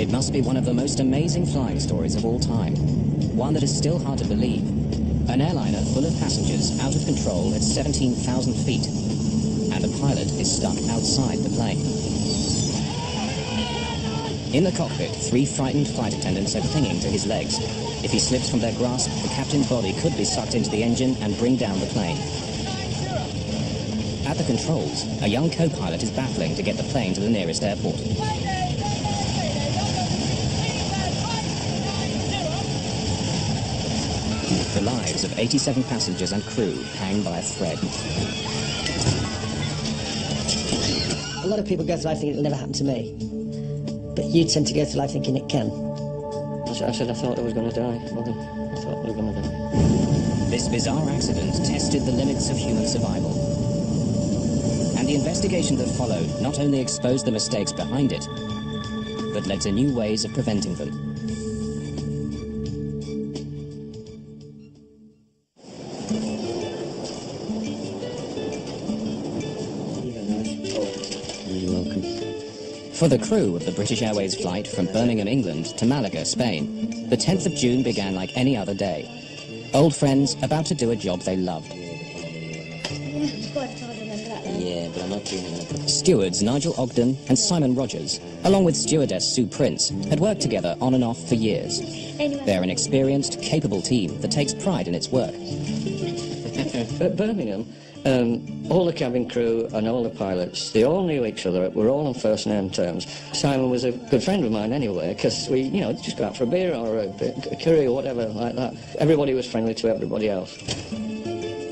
It must be one of the most amazing flying stories of all time. One that is still hard to believe. An airliner full of passengers out of control at 17,000 feet. And the pilot is stuck outside the plane. In the cockpit, 3 frightened flight attendants are clinging to his legs. If he slips from their grasp, the captain's body could be sucked into the engine and bring down the plane. At the controls, a young co-pilot is battling to get the plane to the nearest airport. The lives of 87 passengers and crew hang by a thread. A lot of people go through life thinking it'll never happen to me. But you tend to go through life thinking it can. I said I thought I was going to die. I thought we were going to die. This bizarre accident tested the limits of human survival. And the investigation that followed not only exposed the mistakes behind it, but led to new ways of preventing them. For the crew of the British Airways flight from Birmingham, England to Malaga, Spain, the 10th of June began like any other day. Old friends about to do a job they loved. Yeah, but I'm not doing it. Stewards Nigel Ogden and Simon Rogers, along with stewardess Sue Prince, had worked together on and off for years. They're an experienced, capable team that takes pride in its work. At Birmingham, all the cabin crew and all the pilots, they all knew each other. We're all on first name terms. Simon was a good friend of mine anyway, because we, just go out for a beer or a curry or whatever like that. Everybody was friendly to everybody else.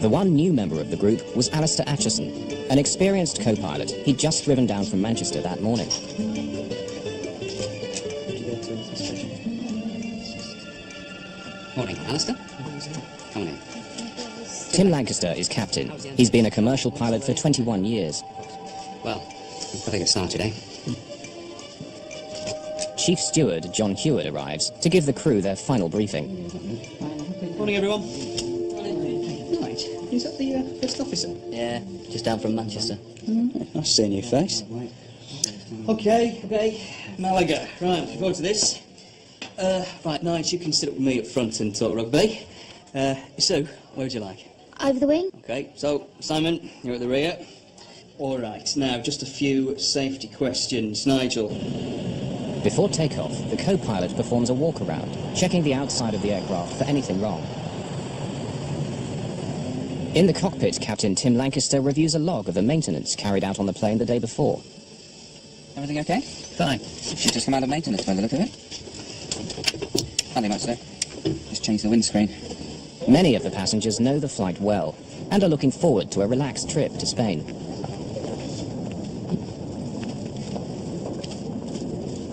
The one new member of the group was Alistair Atchison, an experienced co-pilot. He'd just driven down from Manchester that morning. Morning, Alistair. Come on in. Tim Lancaster is captain. He's been a commercial pilot for 21 years. Well, we've got to get started, eh? Chief Steward John Hewitt arrives to give the crew their final briefing. Morning, everyone. Right, is that the first officer? Yeah, just down from Manchester. Nice seeing your face. Okay, Malaga. Right, looking forward to this. Right, Nige, you can sit up with me up front and talk rugby. So, where would you like? Over the wing. Okay, so, Simon, you're at the rear. All right, now, just a few safety questions. Nigel. Before takeoff, the co-pilot performs a walk-around, checking the outside of the aircraft for anything wrong. In the cockpit, Captain Tim Lancaster reviews a log of the maintenance carried out on the plane the day before. Everything okay? Fine. She's just come out of maintenance by the look of it. Nothing much, though. Just changed the windscreen. Many of the passengers know the flight well and are looking forward to a relaxed trip to Spain.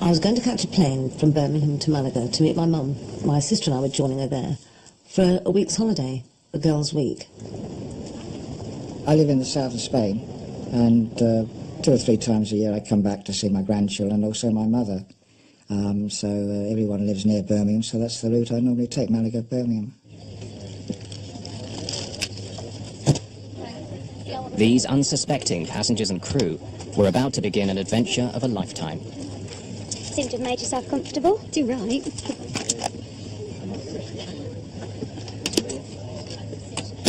I was going to catch a plane from Birmingham to Malaga to meet my mum. My sister and I were joining her there for a week's holiday, a girls' week. I live in the south of Spain, and 2 or 3 times a year I come back to see my grandchildren and also my mother. So everyone lives near Birmingham, so that's the route I normally take, Malaga, Birmingham. These unsuspecting passengers and crew were about to begin an adventure of a lifetime. Seem to have made yourself comfortable. Do right.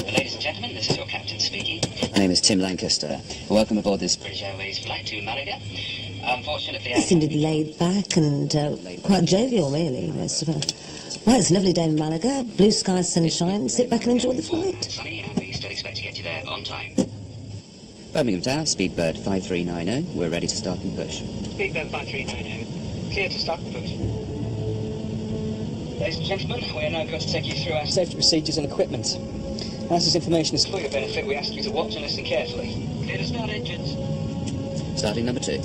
Ladies and gentlemen, this is your captain speaking. My name is Tim Lancaster. Welcome aboard this British Airways flight to Malaga. Unfortunately, It seemed laid back and quite jovial, really, most of it. Well, it's a lovely day in Malaga, blue sky, sunshine. Sit back and enjoy the flight. Sunny, and we still expect to get you there on time. Birmingham Tower, Speedbird 5390. We're ready to start and push. Speedbird 5390. Clear to start and push. Ladies and gentlemen, we are now going to take you through our safety procedures and equipment. As this information is for your benefit, we ask you to watch and listen carefully. Clear to start engines. Starting number 2.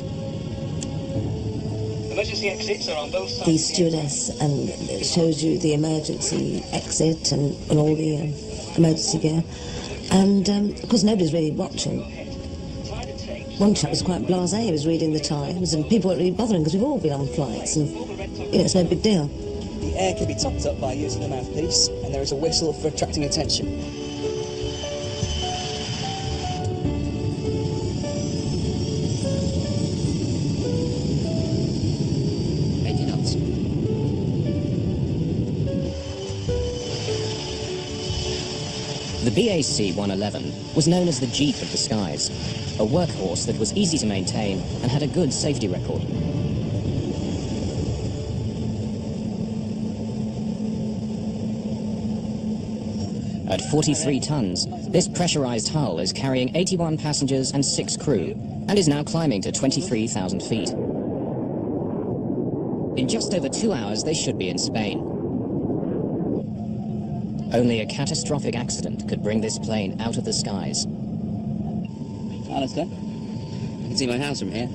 Emergency exits are on both sides. The stewardess and it shows you the emergency exit and all the emergency gear. And, of course, nobody's really watching. One chap was quite blasé, he was reading the Times, and people weren't really bothering because we've all been on flights, and, it's no big deal. The air can be topped up by using the mouthpiece, and there is a whistle for attracting attention. 80 knots. The BAC 111 was known as the Jeep of the skies, a workhorse that was easy to maintain and had a good safety record. At 43 tons, this pressurized hull is carrying 81 passengers and 6 crew, and is now climbing to 23,000 feet. In just over 2 hours, they should be in Spain. Only a catastrophic accident could bring this plane out of the skies. Alistair, you can see my house from here.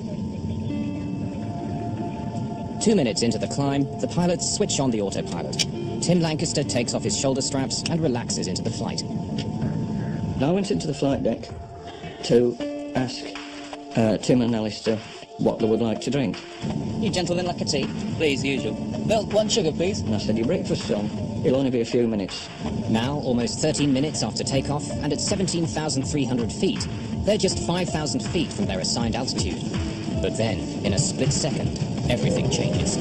2 minutes into the climb, the pilots switch on the autopilot. Tim Lancaster takes off his shoulder straps and relaxes into the flight. I went into the flight deck to ask Tim and Alistair what they would like to drink. You gentlemen like a tea? Please, the usual. Milk, 1 sugar, please. And I said, your breakfast's on. It'll only be a few minutes. Now, almost 13 minutes after takeoff, and at 17,300 feet, they're just 5,000 feet from their assigned altitude. But then, in a split second, everything changes.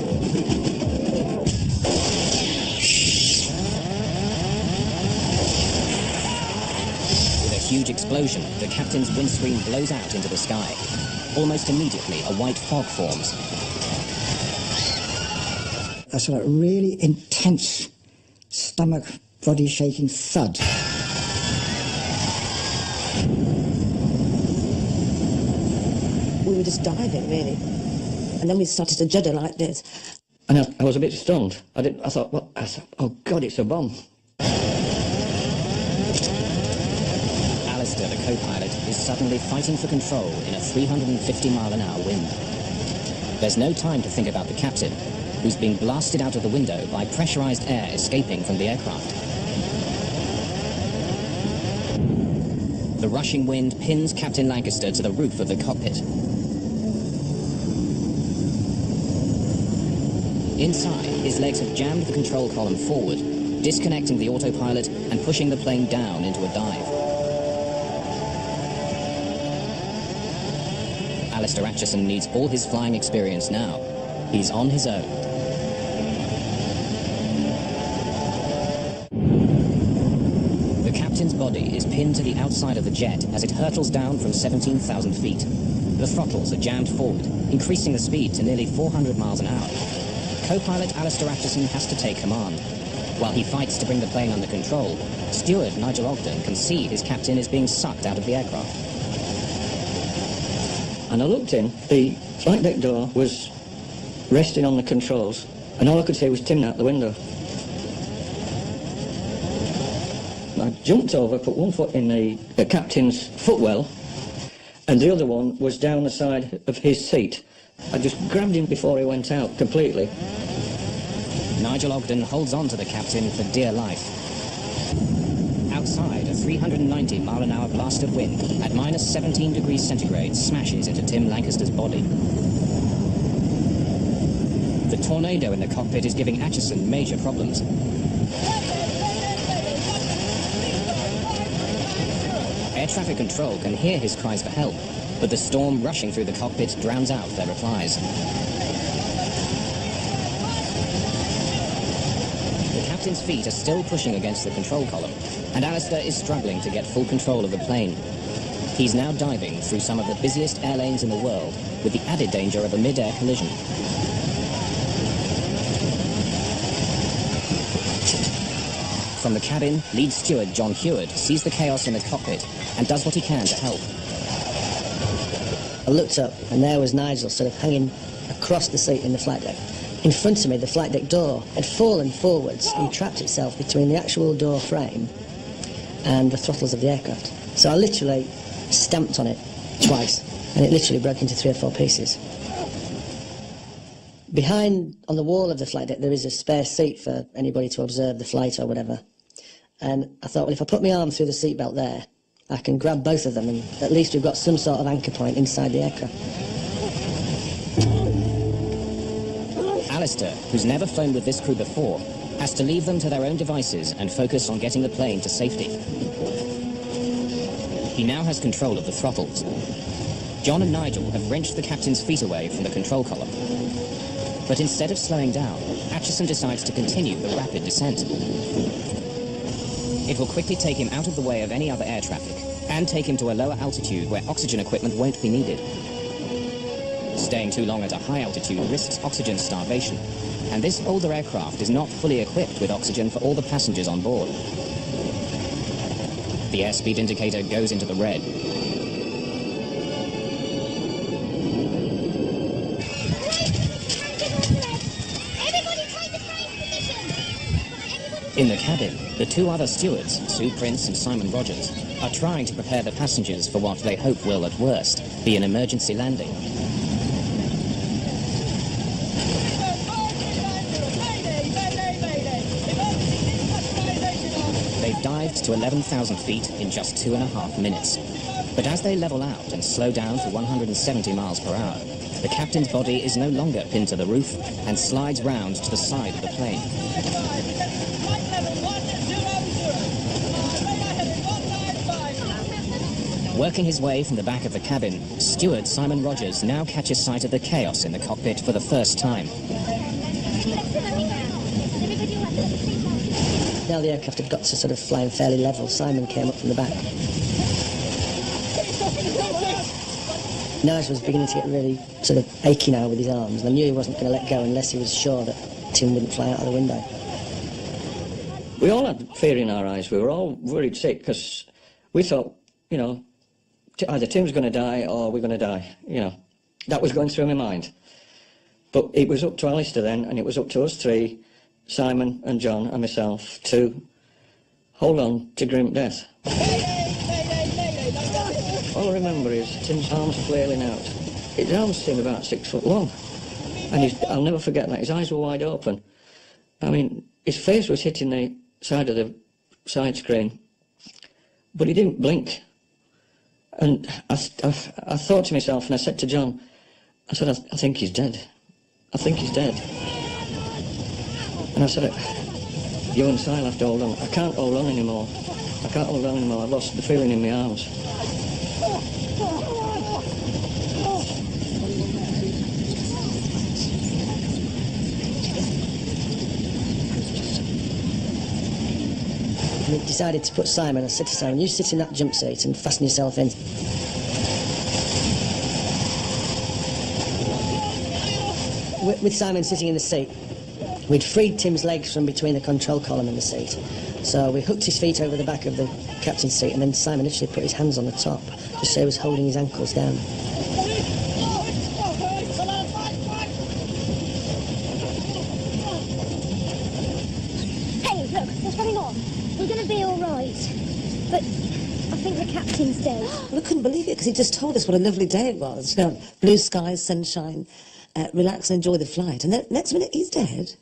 With a huge explosion, the captain's windscreen blows out into the sky. Almost immediately, a white fog forms. A sort of really intense stomach, body-shaking thud. We were just diving, really. And then we started to judder like this. And I was a bit stunned. I thought, oh God, it's a bomb. Alistair, the co-pilot, is suddenly fighting for control in a 350-mile-an-hour wind. There's no time to think about the captain, who's being blasted out of the window by pressurized air escaping from the aircraft. The rushing wind pins Captain Lancaster to the roof of the cockpit. Inside, his legs have jammed the control column forward, disconnecting the autopilot and pushing the plane down into a dive. Alistair Acheson needs all his flying experience now. He's on his own. The captain's body is pinned to the outside of the jet as it hurtles down from 17,000 feet. The throttles are jammed forward, increasing the speed to nearly 400 miles an hour. Co-pilot Alistair Acheson has to take command. While he fights to bring the plane under control, steward Nigel Ogden can see his captain is being sucked out of the aircraft. And I looked in, the flight deck door was resting on the controls, and all I could see was Tim out the window. I jumped over, put one foot in the captain's footwell, and the other one was down the side of his seat. I just grabbed him before he went out completely. Nigel Ogden holds on to the captain for dear life. Outside, a 390-mile-an-hour blast of wind at minus 17 degrees centigrade smashes into Tim Lancaster's body. The tornado in the cockpit is giving Acheson major problems. Air traffic control can hear his cries for help, but the storm rushing through the cockpit drowns out their replies. The captain's feet are still pushing against the control column, and Alistair is struggling to get full control of the plane. He's now diving through some of the busiest air lanes in the world, with the added danger of a mid-air collision. From the cabin, lead steward John Heward sees the chaos in the cockpit and does what he can to help. I looked up, and there was Nigel sort of hanging across the seat in the flight deck. In front of me, the flight deck door had fallen forwards and trapped itself between the actual door frame and the throttles of the aircraft. So I literally stamped on it twice, and it literally broke into 3 or 4 pieces. Behind, on the wall of the flight deck, there is a spare seat for anybody to observe the flight or whatever. And I thought, well, if I put my arm through the seatbelt there, I can grab both of them, and at least we've got some sort of anchor point inside the aircraft. Alistair, who's never flown with this crew before, has to leave them to their own devices and focus on getting the plane to safety. He now has control of the throttles. John and Nigel have wrenched the captain's feet away from the control column. But instead of slowing down, Acheson decides to continue the rapid descent. It will quickly take him out of the way of any other air traffic and take him to a lower altitude where oxygen equipment won't be needed. Staying too long at a high altitude risks oxygen starvation, and this older aircraft is not fully equipped with oxygen for all the passengers on board. The airspeed indicator goes into the red. In the cabin, the two other stewards, Sue Prince and Simon Rogers, are trying to prepare the passengers for what they hope will, at worst, be an emergency landing. They've dived to 11,000 feet in just 2.5 minutes. But as they level out and slow down to 170 miles per hour, the captain's body is no longer pinned to the roof and slides round to the side of the plane. Working his way from the back of the cabin, steward Simon Rogers now catches sight of the chaos in the cockpit for the first time. Now the aircraft had got to sort of flying fairly level. Simon came up from the back. Nigel was beginning to get really sort of achy now with his arms, and I knew he wasn't going to let go unless he was sure that Tim wouldn't fly out of the window. We all had fear in our eyes. We were all worried sick because we thought, you know, either Tim's going to die or we're going to die, you know. That was going through my mind. But it was up to Alistair then, and it was up to us three, Simon and John and myself, to hold on to grim death. All I remember is Tim's arms flailing out. His arms seemed about 6 foot long. And I'll never forget that. His eyes were wide open. I mean, his face was hitting the side of the side screen. But he didn't blink. And I thought to myself, and I said to John, I said, I think he's dead. I think he's dead. And I said, you and Sil have to hold on. I can't hold on anymore. I can't hold on anymore. I've lost the feeling in my arms. We decided to put Simon. I said to Simon, you sit in that jump seat and fasten yourself in. With Simon sitting in the seat, we'd freed Tim's legs from between the control column and the seat. So we hooked his feet over the back of the captain's seat, and then Simon actually put his hands on the top, just so he was holding his ankles down. Hey, look, what's going on? We're going to be all right. But I think the captain's dead. Well, I couldn't believe it, because he just told us what a lovely day it was. You know, blue skies, sunshine, relax and enjoy the flight. And then next minute, he's dead.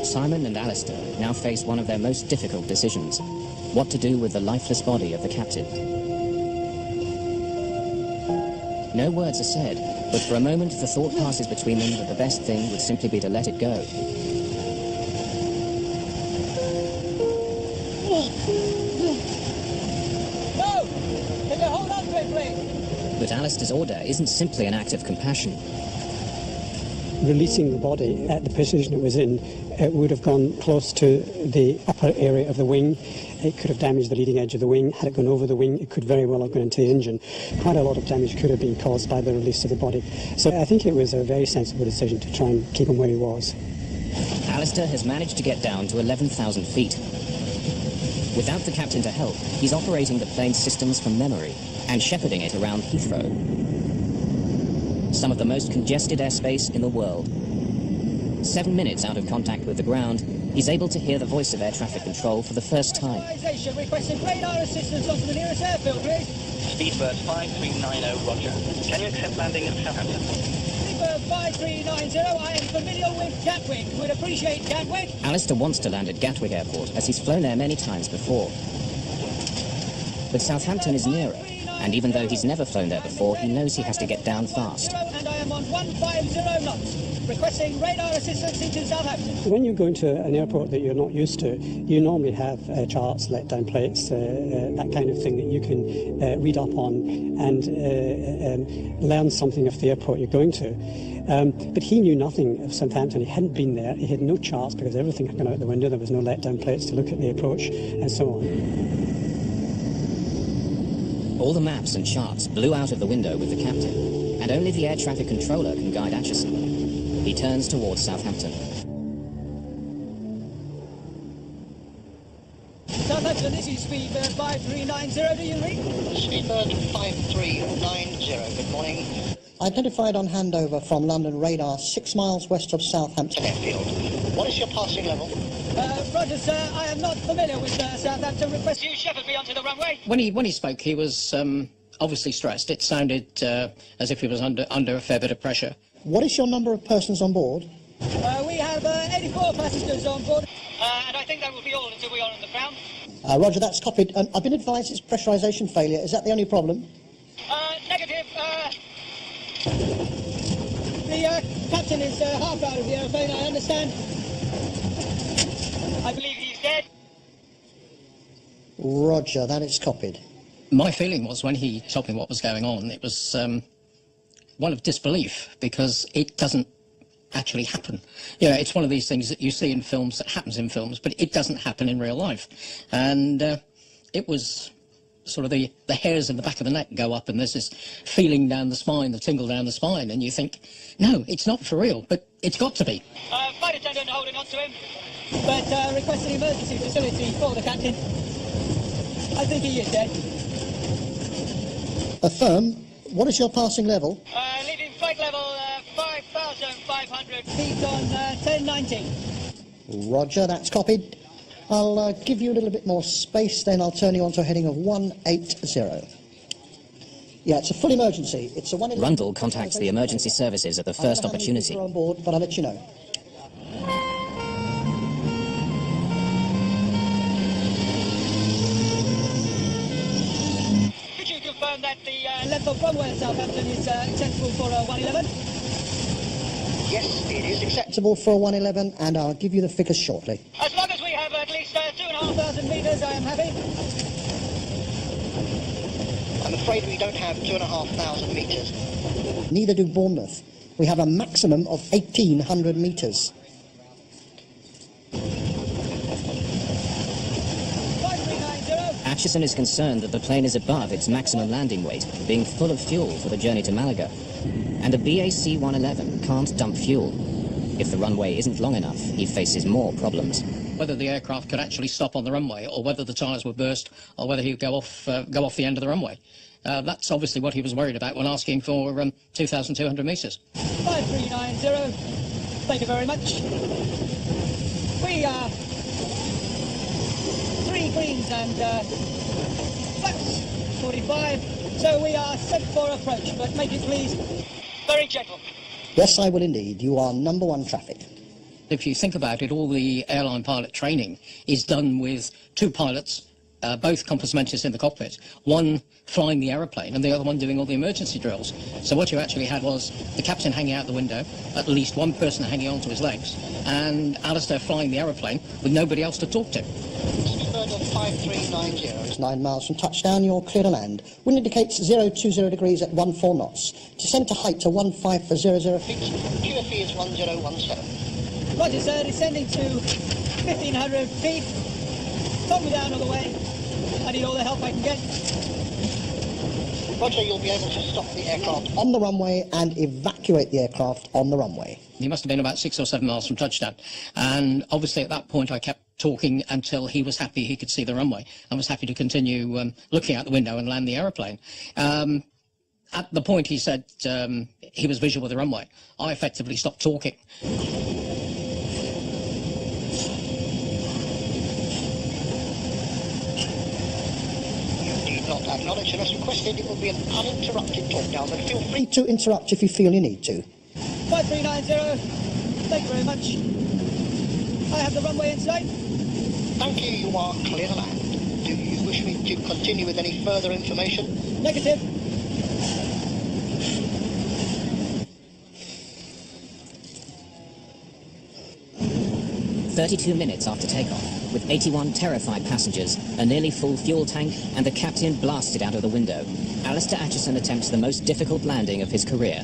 Simon and Alistair now face one of their most difficult decisions: what to do with the lifeless body of the captain. No words are said, but for a moment the thought passes between them that the best thing would simply be to let it go. But Alistair's order isn't simply an act of compassion. Releasing the body at the position it was in, it would have gone close to the upper area of the wing. It could have damaged the leading edge of the wing. Had it gone over the wing, it could very well have gone into the engine. Quite a lot of damage could have been caused by the release of the body. So I think it was a very sensible decision to try and keep him where he was. Alistair has managed to get down to 11,000 feet. Without the captain to help, he's operating the plane's systems from memory and shepherding it around Heathrow, some of the most congested airspace in the world. 7 minutes out of contact with the ground, he's able to hear the voice of air traffic control for the first time. Requesting radar assistance onto the nearest airfield, please. Speedbird 5390, roger. Can you accept landing at Southampton? Speedbird 5390, I am familiar with Gatwick. Would appreciate Gatwick. Alistair wants to land at Gatwick Airport, as he's flown there many times before. But Southampton is nearer, and even though he's never flown there before, he knows he has to get down fast. And I am on 150 knots. Requesting radar assistance into Southampton. When you go into an airport that you're not used to, you normally have charts, let-down plates, that kind of thing that you can read up on and learn something of the airport you're going to. But he knew nothing of Southampton. He hadn't been there. He had no charts because everything had gone out the window. There was no let-down plates to look at the approach and so on. All the maps and charts blew out of the window with the captain, and only the air traffic controller can guide Atchison. He turns towards Southampton. Southampton, this is Speedbird 5390, do you read? Speedbird 5390, good morning. Identified on handover from London radar 6 miles west of Southampton Airfield. What is your passing level? Roger, sir. I am not familiar with Southampton. Request you shepherd me onto the runway. When he spoke, he was obviously stressed. It sounded as if he was under a fair bit of pressure. What is your number of persons on board? We have 84 passengers on board. And I think that will be all until we are on the ground. Roger, that's copied. I've been advised it's pressurisation failure. Is that the only problem? Negative. The captain is half out of the aeroplane, I understand. I believe he's dead. Roger, that is copied. My feeling was, when he told me what was going on, it was one of disbelief, because it doesn't actually happen. You know, it's one of these things that you see in films, that happens in films, but it doesn't happen in real life. And it was sort of the hairs in the back of the neck go up, and there's this feeling down the spine, the tingle down the spine, and you think, no, it's not for real, but it's got to be. Flight attendant holding on to him, but requesting emergency facility for the captain. I think he is dead. Affirm. What is your passing level? Leaving flight level 5,500 feet on 1090. Roger, that's copied. I'll give you a little bit more space, then I'll turn you on to a heading of 180. Yeah, it's a full emergency. It's a 111. Rundle contacts the emergency services at the first opportunity. On board, but I'll let you know. Could you confirm that the length of runway at Southampton is acceptable for a 111? Yes, it is acceptable for a 111, and I'll give you the figures shortly. As long as we have at least 2,500 metres, I am happy. I'm afraid we don't have 2,500 metres. Neither do Bournemouth. We have a maximum of 1,800 metres. Atchison is concerned that the plane is above its maximum landing weight, being full of fuel for the journey to Malaga. And a BAC 111 can't dump fuel. If the runway isn't long enough, he faces more problems. Whether the aircraft could actually stop on the runway, or whether the tyres would burst, or whether he would go off the end of the runway. That's obviously what he was worried about when asking for 2,200 metres. 5390. Thank you very much. We are 3 greens and flaps 45. So we are set for approach, but make it please very gentle. Yes, I will indeed. You are number 1 traffic. If you think about it, all the airline pilot training is done with 2 pilots, both compass mentors in the cockpit, one flying the aeroplane and the other one doing all the emergency drills. So what you actually had was the captain hanging out the window, at least one person hanging onto his legs, and Alistair flying the aeroplane with nobody else to talk to. Speedbird 5390. It's 9 miles from touchdown, you're clear to land. Wind indicates 020 degrees at 14 knots. Descend to height to 15400 feet. QFE is 1017. Roger, sir, descending to 1,500 feet. Talk me down all the way. I need all the help I can get. Roger, you'll be able to stop the aircraft on the runway and evacuate the aircraft on the runway. He must have been about 6 or 7 miles from touchdown. And obviously at that point I kept talking until he was happy he could see the runway and was happy to continue looking out the window and land the aeroplane. At the point he said he was visual with the runway, I effectively stopped talking. not acknowledged unless requested. It will be an uninterrupted talk now, but feel free to interrupt if you feel you need to. 5390, thank you very much. I have the runway in sight. Thank you, you are clear to land. Do you wish me to continue with any further information? Negative. 32 minutes after takeoff, with 81 terrified passengers, a nearly full fuel tank, and the captain blasted out of the window, Alistair Acheson attempts the most difficult landing of his career.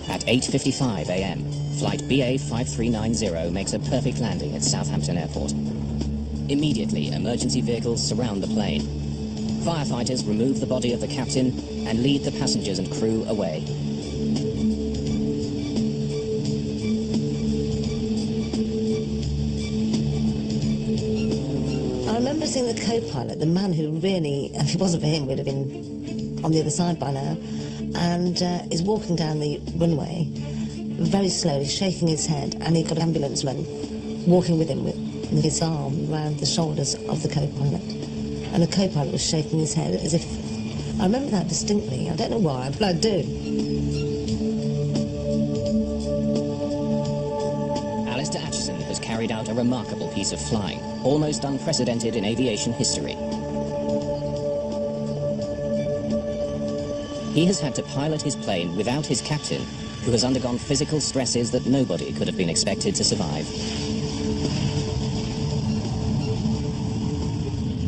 At 8:55 a.m., flight BA 5390 makes a perfect landing at Southampton Airport. Immediately, emergency vehicles surround the plane. Firefighters remove the body of the captain and lead the passengers and crew away. I remember seeing the co-pilot, the man who really, if it wasn't for him, would have been on the other side by now, and is walking down the runway very slowly, shaking his head, and he got an ambulanceman walking with him with his arm around the shoulders of the co-pilot. And the co-pilot was shaking his head as if... I remember that distinctly. I don't know why, but I do. Alistair Acheson has carried out a remarkable piece of flying, almost unprecedented in aviation history. He has had to pilot his plane without his captain, who has undergone physical stresses that nobody could have been expected to survive.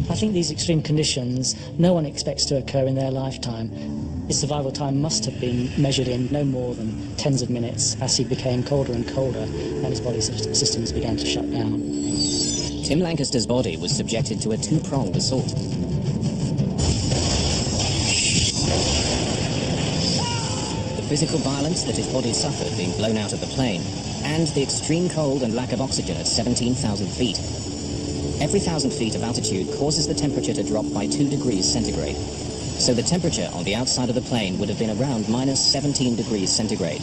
I think these extreme conditions, no one expects to occur in their lifetime. His survival time must have been measured in no more than tens of minutes as he became colder and colder and his body systems began to shut down. Tim Lancaster's body was subjected to a two-pronged assault. The physical violence that his body suffered being blown out of the plane, and the extreme cold and lack of oxygen at 17,000 feet. Every 1,000 feet of altitude causes the temperature to drop by 2 degrees centigrade. So the temperature on the outside of the plane would have been around minus 17 degrees centigrade.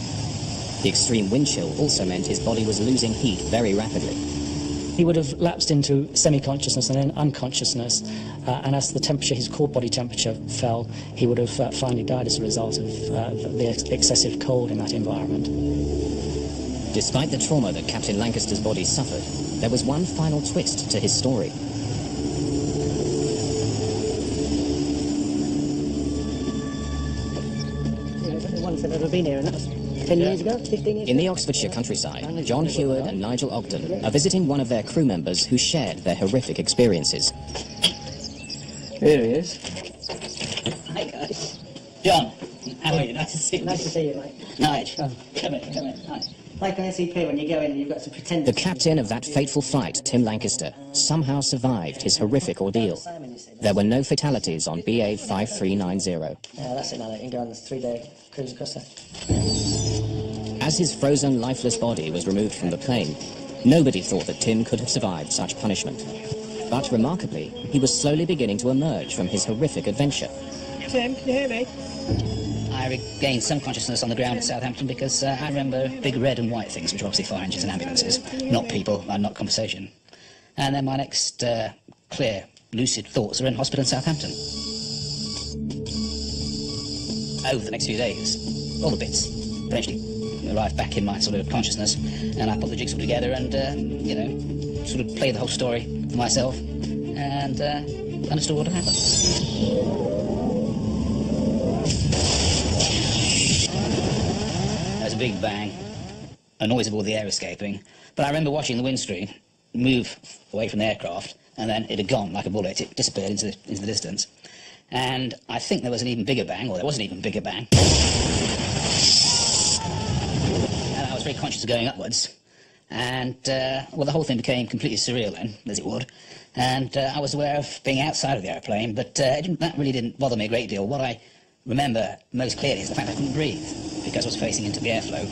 The extreme wind chill also meant his body was losing heat very rapidly. He would have lapsed into semi-consciousness and then unconsciousness, and as the temperature, his core body temperature fell, he would have finally died as a result of the excessive cold in that environment. Despite the trauma that Captain Lancaster's body suffered, there was one final twist to his story. The ones that have been here, and that was 10 years ago, 15 years ago. In the Oxfordshire countryside, John Heward and Nigel Ogden are visiting one of their crew members who shared their horrific experiences. Here he is. Hi, guys. John, how are you? Nice to see you. Nice to see you, mate. Nigel, come in. Hi. Like an SCP, when you go in, you've got to pretend... The captain of that fateful flight, Tim Lancaster, somehow survived his horrific ordeal. There were no fatalities on BA 5390. Yeah, that's it now. You can go on the 3-day cruise across there. As his frozen, lifeless body was removed from the plane, nobody thought that Tim could have survived such punishment. But remarkably, he was slowly beginning to emerge from his horrific adventure. Tim, can you hear me? I regained some consciousness on the ground at Southampton because I remember big red and white things, which are obviously fire engines and ambulances, not people and not conversation. And then my next clear, lucid thoughts are in hospital in Southampton. Over the next few days, all the bits eventually arrived back in my sort of consciousness, and I put the jigsaw together and, you know, sort of played the whole story for myself and understood what had happened. There's a big bang, a noise of all the air escaping, but I remember watching the windscreen move away from the aircraft, and then it had gone like a bullet. It disappeared into the distance. And I think there was an even bigger bang, or there was an even bigger bang. And I was very conscious of going upwards. And, well, the whole thing became completely surreal then, as it would. And I was aware of being outside of the aeroplane, but that really didn't bother me a great deal. What I remember most clearly is the fact I couldn't breathe, because I was facing into the airflow.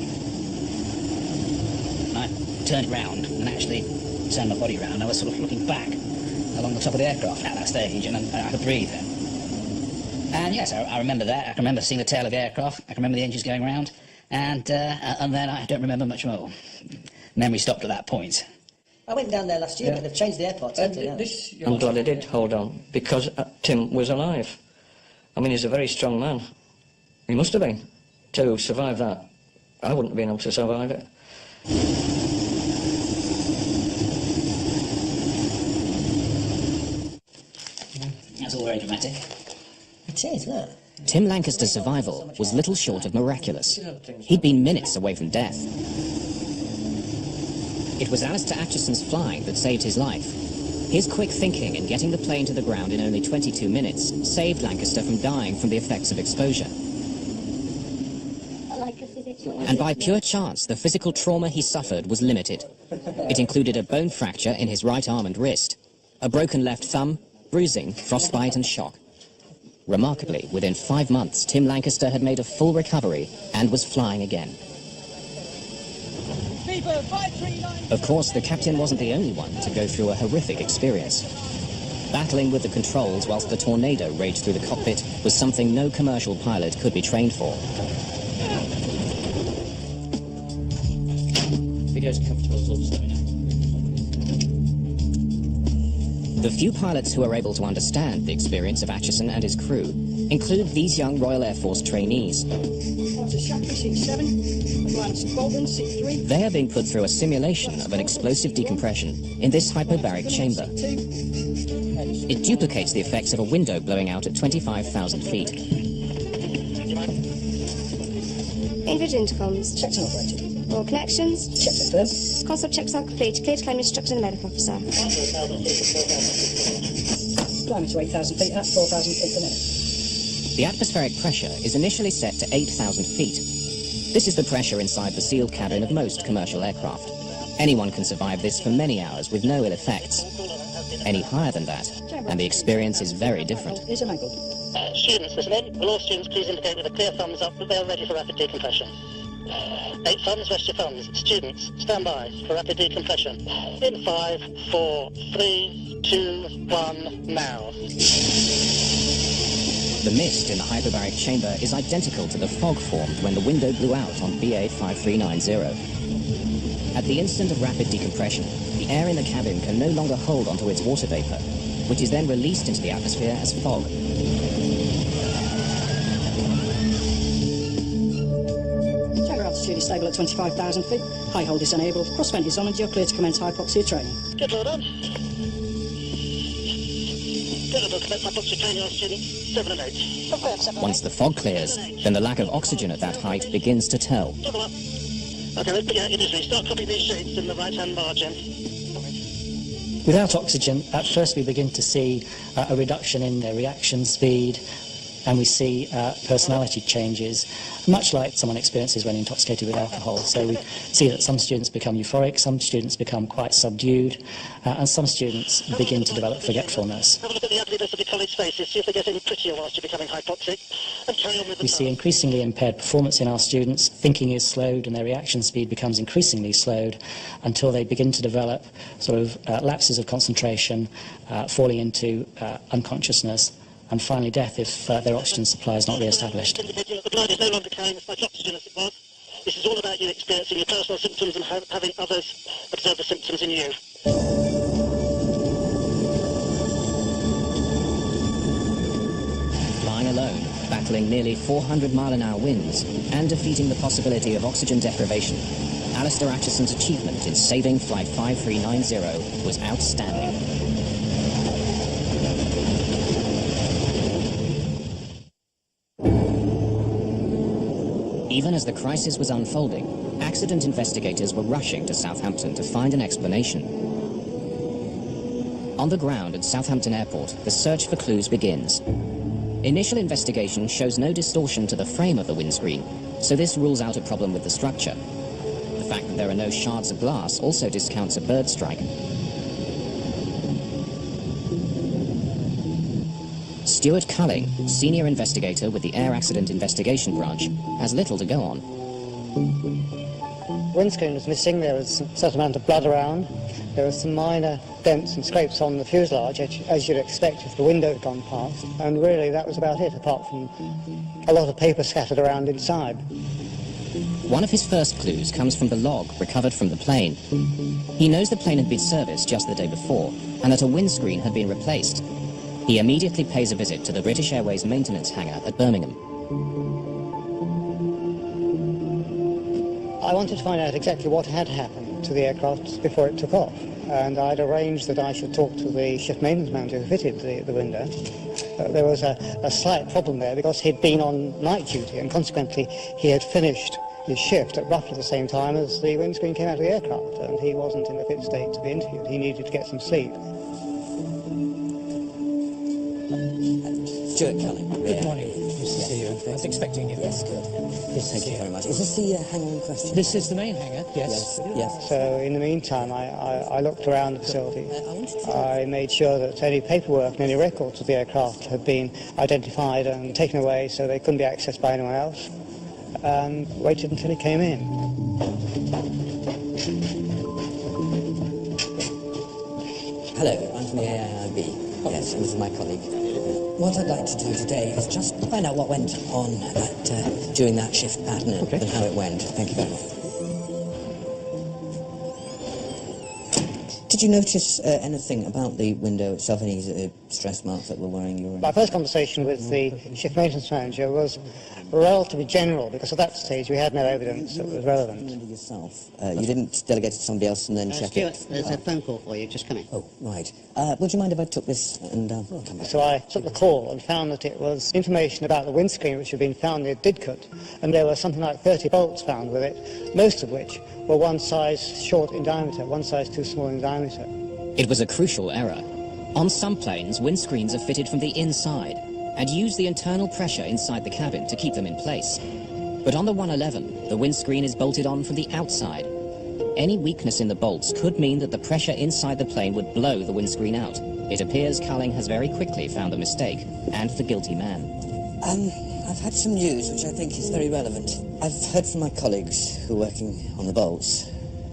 And I turned round and actually turned my body around, and I was sort of looking back along the top of the aircraft at that stage, and I could breathe then. And yes, I remember that. I can remember seeing the tail of the aircraft. I can remember the engines going round, and then I don't remember much more. Memory stopped at that point. I went down there last year, but they've changed the airport totally. I'm glad I did hold on, because Tim was alive. I mean, he's a very strong man. He must have been, to survive that. I wouldn't have been able to survive it. That's all very dramatic. It is, look. Tim Lancaster's survival was little short of miraculous. He'd been minutes away from death. It was Alistair Atchison's flying that saved his life. His quick thinking in getting the plane to the ground in only 22 minutes saved Lancaster from dying from the effects of exposure. And by pure chance, the physical trauma he suffered was limited. It included a bone fracture in his right arm and wrist, a broken left thumb, bruising, frostbite and shock. Remarkably, within 5 months, Tim Lancaster had made a full recovery and was flying again. Of course, the captain wasn't the only one to go through a horrific experience. Battling with the controls whilst the tornado raged through the cockpit was something no commercial pilot could be trained for. Video's comfortable, so just let me know. The few pilots who are able to understand the experience of Atchison and his crew include these young Royal Air Force trainees. They are being put through a simulation of an explosive decompression in this hyperbaric chamber. It duplicates the effects of a window blowing out at 25,000 feet. Individual intercoms. Checks are operated. All connections. Checks are firm. Console checks are complete. Clear to claim instruction of the medical officer. Climbing to 8,000 feet at 4,000 feet per minute. The atmospheric pressure is initially set to 8,000 feet. This is the pressure inside the sealed cabin of most commercial aircraft. Anyone can survive this for many hours with no ill effects. Any higher than that, and the experience is very different. Here's an angle. Students, listen in. Will all students please indicate with a clear thumbs up that they are ready for rapid decompression? 8 thumbs, rest your thumbs. Students, stand by for rapid decompression. In 5, 4, 3, 2, 1, now. The mist in the hyperbaric chamber is identical to the fog formed when the window blew out on BA 5390. At the instant of rapid decompression, the air in the cabin can no longer hold onto its water vapor, which is then released into the atmosphere as fog. Chamber altitude is stable at 25,000 feet. High hold is enabled. Cross vent is on and you're clear to commence hypoxia training. Good, well done. Good, we'll commence hypoxia training on students 7 and 8. Once the fog clears, then the lack of oxygen at that height begins to tell. Double up. Okay, let's begin initially. Start copying these sheets in the right-hand margin. Without oxygen, at first we begin to see a reduction in their reaction speed, and we see personality changes, much like someone experiences when intoxicated with alcohol. So we see that some students become euphoric, some students become quite subdued, and some students begin to develop forgetfulness. Have a look at the ugliness of your colleagues' faces, see if they get any prettier whilst you're becoming hypoxic, and carry on with the We see increasingly impaired performance in our students. Thinking is slowed and their reaction speed becomes increasingly slowed until they begin to develop sort of lapses of concentration, falling into unconsciousness, and finally death if their oxygen supply is not re-established. indicating that the blood is no longer carrying as much oxygen as it was. This is all about you experiencing your personal symptoms and having others observe the symptoms in you. Flying alone, battling nearly 400-mile-an-hour winds, and defeating the possibility of oxygen deprivation, Alistair Atchison's achievement in saving Flight 5390 was outstanding. Even as the crisis was unfolding, accident investigators were rushing to Southampton to find an explanation. On the ground at Southampton Airport, the search for clues begins. Initial investigation shows no distortion to the frame of the windscreen, so this rules out a problem with the structure. The fact that there are no shards of glass also discounts a bird strike. Stuart Culling, senior investigator with the Air Accident Investigation Branch, has little to go on. windscreen was missing. There was a certain amount of blood around. There were some minor dents and scrapes on the fuselage, as you'd expect if the window had gone past. And really, that was about it, apart from a lot of paper scattered around inside. One of his first clues comes from the log recovered from the plane. He knows the plane had been serviced just the day before, and that a windscreen had been replaced. He immediately pays a visit to the British Airways maintenance hangar at Birmingham. I wanted to find out exactly what had happened to the aircraft before it took off, and I'd arranged that I should talk to the shift maintenance manager who fitted the window. There was a slight problem there because he'd been on night duty, and consequently he had finished his shift at roughly the same time as the windscreen came out of the aircraft, and he wasn't in a fit state to be interviewed. He needed to get some sleep. Stuart Cullen. Good morning. Nice to see you. I was expecting you. Yes, good. Yes, thank you very much. Is this the hangar in question? This is the main hangar, yes. Yes. So in the meantime, I looked around the facility. I made sure that any paperwork and any records of the aircraft had been identified and taken away so they couldn't be accessed by anyone else, and waited until he came in. Hello, I'm from the AIIB. Yes, and this is my colleague. What I'd like to do today is just find out what went on during that shift pattern and how it went. Thank you very much. Did you notice anything about the window itself, any stress marks that were worrying you? My first conversation with the shift maintenance manager was relatively general, because at that stage we had no evidence that was relevant. Yourself, you didn't delegate it to somebody else and then check Stuart, it? there's a phone call for you, just coming. Oh, right. Would you mind if I took this and come back? So I took the call and found that it was information about the windscreen which had been found near Didcot, and there were something like 30 bolts found with it, most of which were one size short in diameter, one size too small in diameter. It was a crucial error. On some planes, windscreens are fitted from the inside and use the internal pressure inside the cabin to keep them in place. But on the 111, the windscreen is bolted on from the outside. Any weakness in the bolts could mean that the pressure inside the plane would blow the windscreen out. It appears Culling has very quickly found the mistake and the guilty man. I've had some news which I think is very relevant. I've heard from my colleagues who are working on the bolts.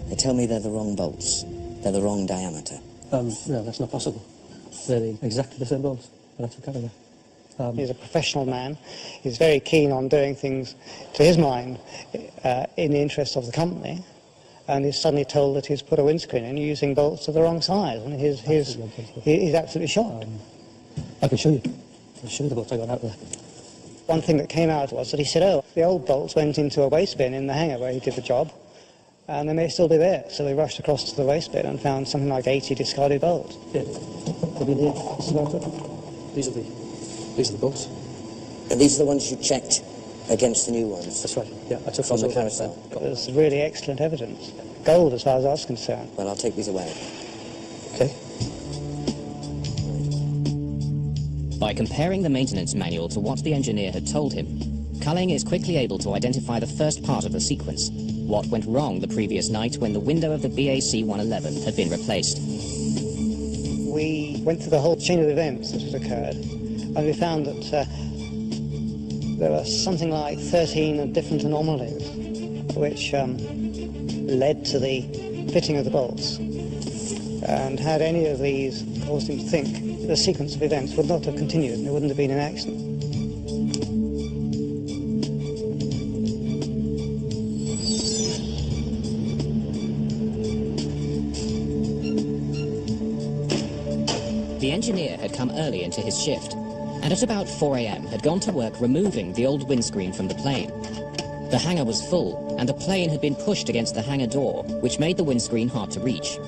They tell me they're the wrong bolts. They're the wrong diameter. No, that's not possible. They're exactly the same bolts. I'll have to cover that. He's a professional man. He's very keen on doing things, to his mind, in the interest of the company. And he's suddenly told that he's put a windscreen in using bolts of the wrong size. I mean, he's absolutely shocked. I can show you. I'll show you the bolts I got out there. One thing that came out was that he said, oh, the old bolts went into a waste bin in the hangar where he did the job, and they may still be there. So we rushed across to the waste bin and found something like 80 discarded bolts. Yeah. These are the bolts. And these are the ones you checked against the new ones? That's right, yeah. I took from the photos carousel. There's really excellent evidence. Gold, as far as I was concerned. Well, I'll take these away. Okay. By comparing the maintenance manual to what the engineer had told him, Culling is quickly able to identify the first part of the sequence, what went wrong the previous night when the window of the BAC 111 had been replaced. We went through the whole chain of events that had occurred, and we found that there were something like 13 different anomalies which led to the fitting of the bolts. And had any of these caused him to think the sequence of events would not have continued and there wouldn't have been an accident. The engineer had come early into his shift, and at about 4 a.m. had gone to work removing the old windscreen from the plane. The hangar was full, and the plane had been pushed against the hangar door, which made the windscreen hard to reach.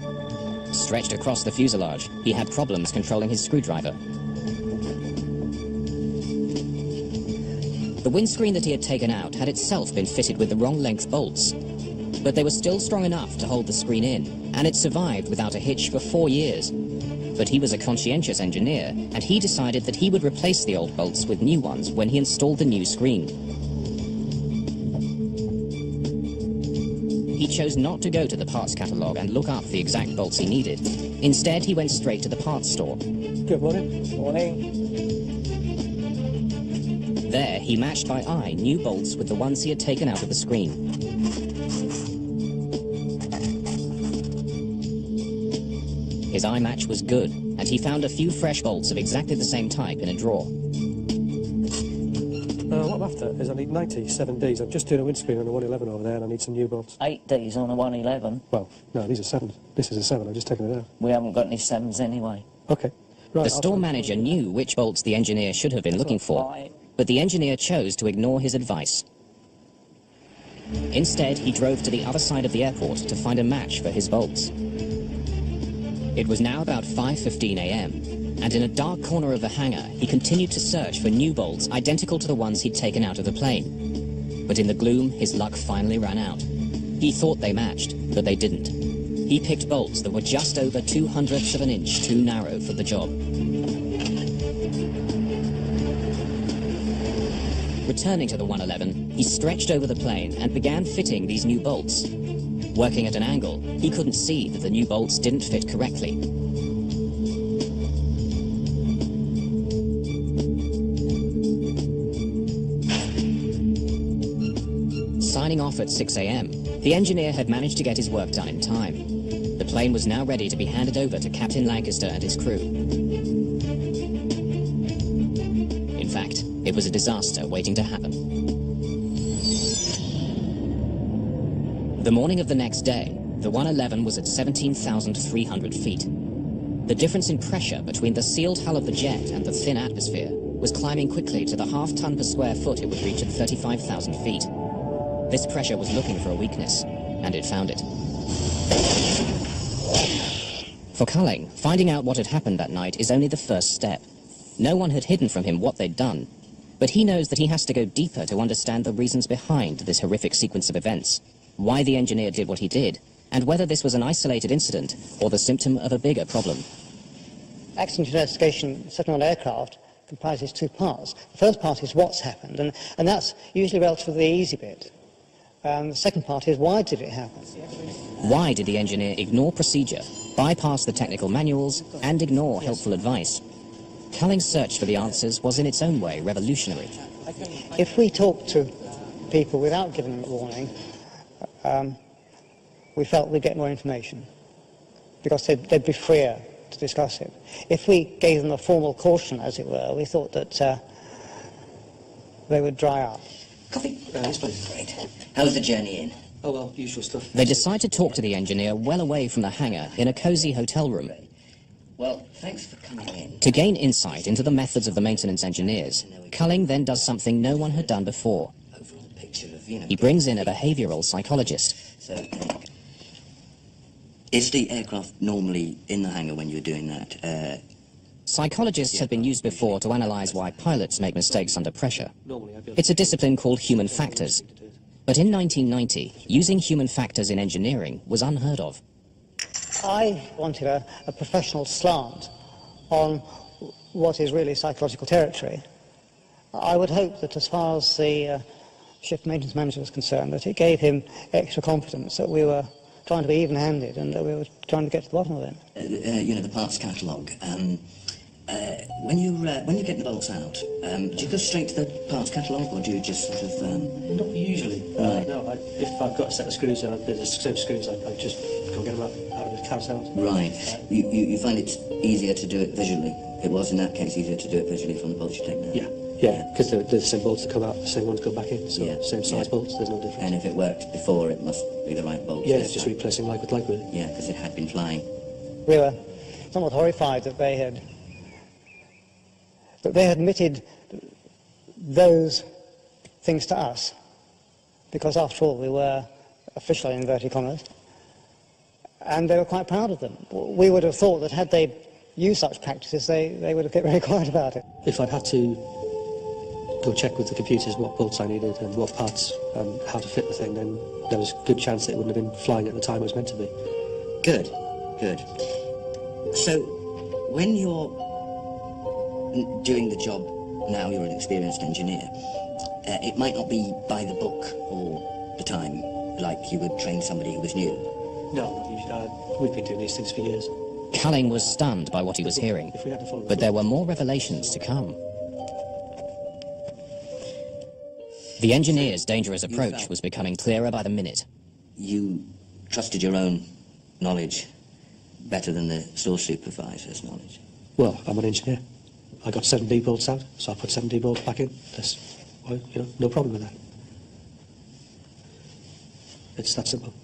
Stretched across the fuselage, he had problems controlling his screwdriver. The windscreen that he had taken out had itself been fitted with the wrong length bolts, but they were still strong enough to hold the screen in, and it survived without a hitch for 4 years. But he was a conscientious engineer, and he decided that he would replace the old bolts with new ones when he installed the new screen. He chose not to go to the parts catalogue and look up the exact bolts he needed. Instead, he went straight to the parts store. Good morning. Morning. There, he matched by eye new bolts with the ones he had taken out of the screen. His eye match was good, and he found a few fresh bolts of exactly the same type in a drawer. What I'm after is I need 97 Ds. I'm just doing a windscreen on a 111 over there, and I need some new bolts. 8 Ds on a 111? Well, no, these are 7s. This is a 7. I've just taken it out. We haven't got any 7s anyway. Okay. Right, the store manager knew which bolts the engineer should have been looking for, but the engineer chose to ignore his advice. Instead, he drove to the other side of the airport to find a match for his bolts. It was now about 5:15 a.m., and in a dark corner of the hangar, he continued to search for new bolts identical to the ones he'd taken out of the plane. But in the gloom, his luck finally ran out. He thought they matched, but they didn't. He picked bolts that were just over 2/100ths of an inch too narrow for the job. Returning to the 111, he stretched over the plane and began fitting these new bolts. Working at an angle, he couldn't see that the new bolts didn't fit correctly. Signing off at 6 a.m., the engineer had managed to get his work done in time. The plane was now ready to be handed over to Captain Lancaster and his crew. In fact, it was a disaster waiting to happen. The morning of the next day, the 111 was at 17,300 feet. The difference in pressure between the sealed hull of the jet and the thin atmosphere was climbing quickly to the half-ton per square foot it would reach at 35,000 feet. This pressure was looking for a weakness, and it found it. For Culling, finding out what had happened that night is only the first step. No one had hidden from him what they'd done, but he knows that he has to go deeper to understand the reasons behind this horrific sequence of events, why the engineer did what he did, and whether this was an isolated incident or the symptom of a bigger problem. Accident investigation, certainly on aircraft, comprises two parts. The first part is what's happened, and that's usually relatively easy bit. The second part is why did it happen? Why did the engineer ignore procedure, bypass the technical manuals, and ignore helpful advice? Culling's search for the answers was in its own way revolutionary. If we talked to people without giving them a warning, we felt we'd get more information, because they'd be freer to discuss it. If we gave them a formal caution, as it were, we thought that they would dry up. Coffee? Yes, please. Great. How was the journey in? Oh, well, usual stuff. They decide to talk to the engineer well away from the hangar in a cosy hotel room. Well, thanks for coming in. To gain insight into the methods of the maintenance engineers, Culling then does something no one had done before. He brings in a behavioural psychologist. So, is the aircraft normally in the hangar when you're doing that? Psychologists have been used before to analyse why pilots make mistakes under pressure. It's a discipline called human factors. But in 1990, using human factors in engineering was unheard of. I wanted a professional slant on what is really psychological territory. I would hope that as far as the shift maintenance manager was concerned, that it gave him extra confidence that we were trying to be even-handed and that we were trying to get to the bottom of it. You know, the parts catalogue. When you're getting the bolts out, do you go straight to the parts catalogue, or do you just sort of... Not usually. Right. No, if I've got a set of screws, there's a set of screws, I just go get them out of the carousel. Right. You find it easier to do it visually? It was, in that case, easier to do it visually from the bolts you take now? Yeah, because they're the same bolts that come out, the same ones go back in, so same size bolts, there's no difference. And if it worked before, it must be the right bolt? Yeah, it's just replacing like with like, really. Yeah, because it had been flying. We were somewhat horrified that they had admitted those things to us, because after all we were officially in inverted commas, and they were quite proud of them. We would have thought that had they used such practices, they would have kept very quiet about it. If I'd had to go check with the computers what bolts I needed and what parts and how to fit the thing, then there was a good chance that it wouldn't have been flying at the time it was meant to be. Good. So, when you're doing the job now, you're an experienced engineer, it might not be by the book all the time, like you would train somebody who was new. No, not usually. We've been doing these things for years. Culling was stunned by what he was hearing, but there were more revelations to come. The engineer's dangerous approach was becoming clearer by the minute. You trusted your own knowledge better than the store supervisor's knowledge? Well, I'm an engineer. I got 7D bolts out, so I put 7D bolts back in. There's, well, you know, no problem with that. It's that simple.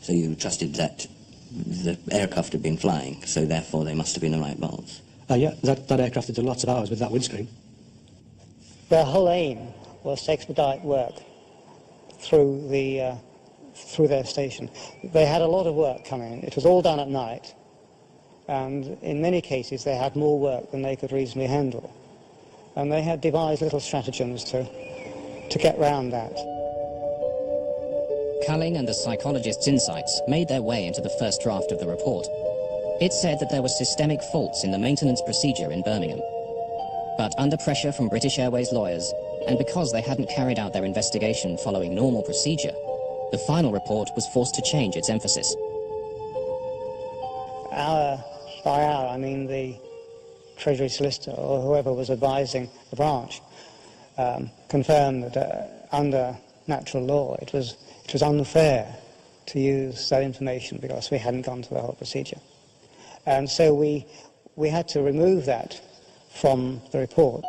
So you trusted that the aircraft had been flying, so therefore they must have been the right bolts? Yeah, that aircraft had done lots of hours with that windscreen. Their whole aim was to expedite work through their station. They had a lot of work coming. It was all done at night, and in many cases they had more work than they could reasonably handle. And they had devised little stratagems to get round that. Culling and the psychologist's insights made their way into the first draft of the report. It said that there were systemic faults in the maintenance procedure in Birmingham. But under pressure from British Airways lawyers, and because they hadn't carried out their investigation following normal procedure, the final report was forced to change its emphasis. Hour by hour, I mean the Treasury solicitor or whoever was advising the branch confirmed that under natural law it was unfair to use that information because we hadn't gone through the whole procedure. And so we had to remove that from the report.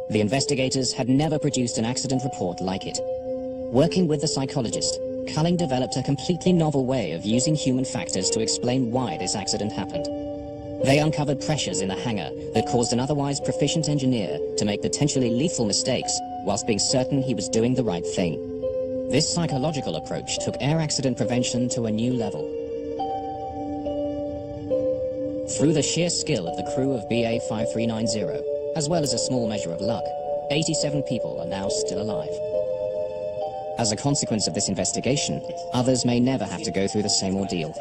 The investigators had never produced an accident report like it. Working with the psychologist, Culling developed a completely novel way of using human factors to explain why this accident happened. They uncovered pressures in the hangar that caused an otherwise proficient engineer to make potentially lethal mistakes whilst being certain he was doing the right thing. This psychological approach took air accident prevention to a new level. Through the sheer skill of the crew of BA 5390, as well as a small measure of luck, 87 people are now still alive. As a consequence of this investigation, others may never have to go through the same ordeal.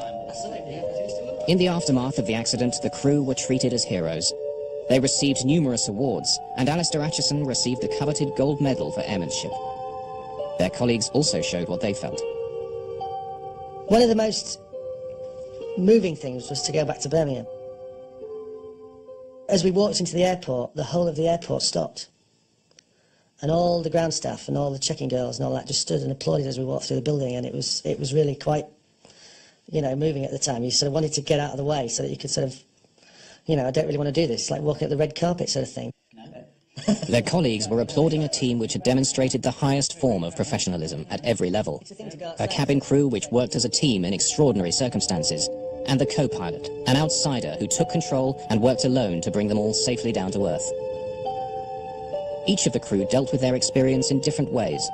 In the aftermath of the accident, the crew were treated as heroes. They received numerous awards, and Alistair Acheson received the coveted gold medal for airmanship. Their colleagues also showed what they felt. One of the most moving things was to go back to Birmingham. As we walked into the airport, the whole of the airport stopped. And all the ground staff and all the checking girls and all that just stood and applauded as we walked through the building, and it was really quite, you know, moving at the time. You sort of wanted to get out of the way so that you could sort of, you know, I don't really want to do this. It's like walking up the red carpet sort of thing. Their colleagues were applauding a team which had demonstrated the highest form of professionalism at every level. A cabin crew which worked as a team in extraordinary circumstances, and the co-pilot, an outsider who took control and worked alone to bring them all safely down to earth. Each of the crew dealt with their experience in different ways.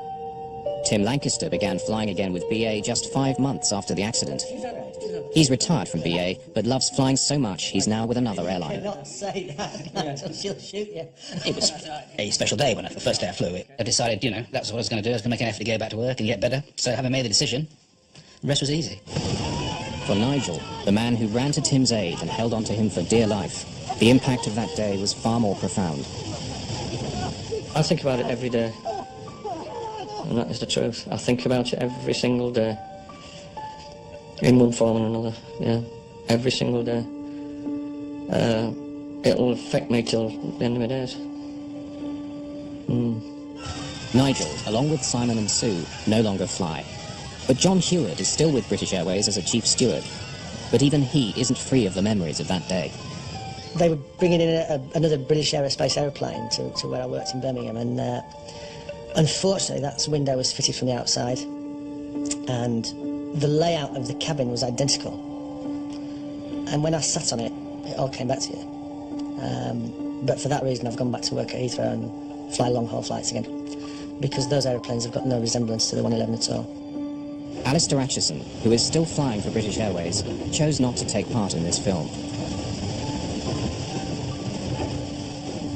Tim Lancaster began flying again with BA just 5 months after the accident. He's retired from BA, but loves flying so much he's now with another airline. You cannot say that, she'll shoot you. It was a special day when the first day I flew it. I decided, you know, that's what I was going to do. I was going to make an effort to go back to work and get better. So having made the decision, the rest was easy. For Nigel, the man who ran to Tim's aid and held on to him for dear life, the impact of that day was far more profound. I think about it every day, and that is the truth. I think about it every single day, in one form or another, yeah, every single day. It'll affect me till the end of my days. Nigel, along with Simon and Sue, no longer fly. But John Heward is still with British Airways as a chief steward. But even he isn't free of the memories of that day. They were bringing in another British aerospace aeroplane to where I worked in Birmingham, and unfortunately that window was fitted from the outside, and the layout of the cabin was identical. And when I sat on it, it all came back to you. But for that reason, I've gone back to work at Heathrow and fly long-haul flights again, because those aeroplanes have got no resemblance to the 111 at all. Alistair Acheson, who is still flying for British Airways, chose not to take part in this film.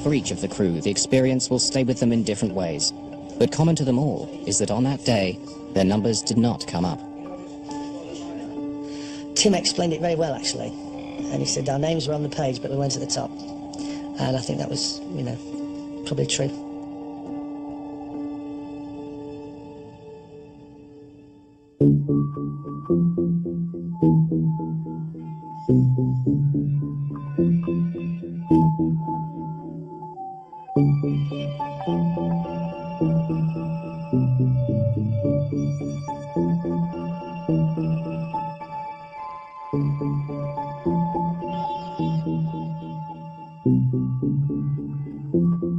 For each of the crew, the experience will stay with them in different ways. But common to them all is that on that day, their numbers did not come up. Tim explained it very well, actually. And he said our names were on the page, but we weren't at the top. And I think that was, you know, probably true. you.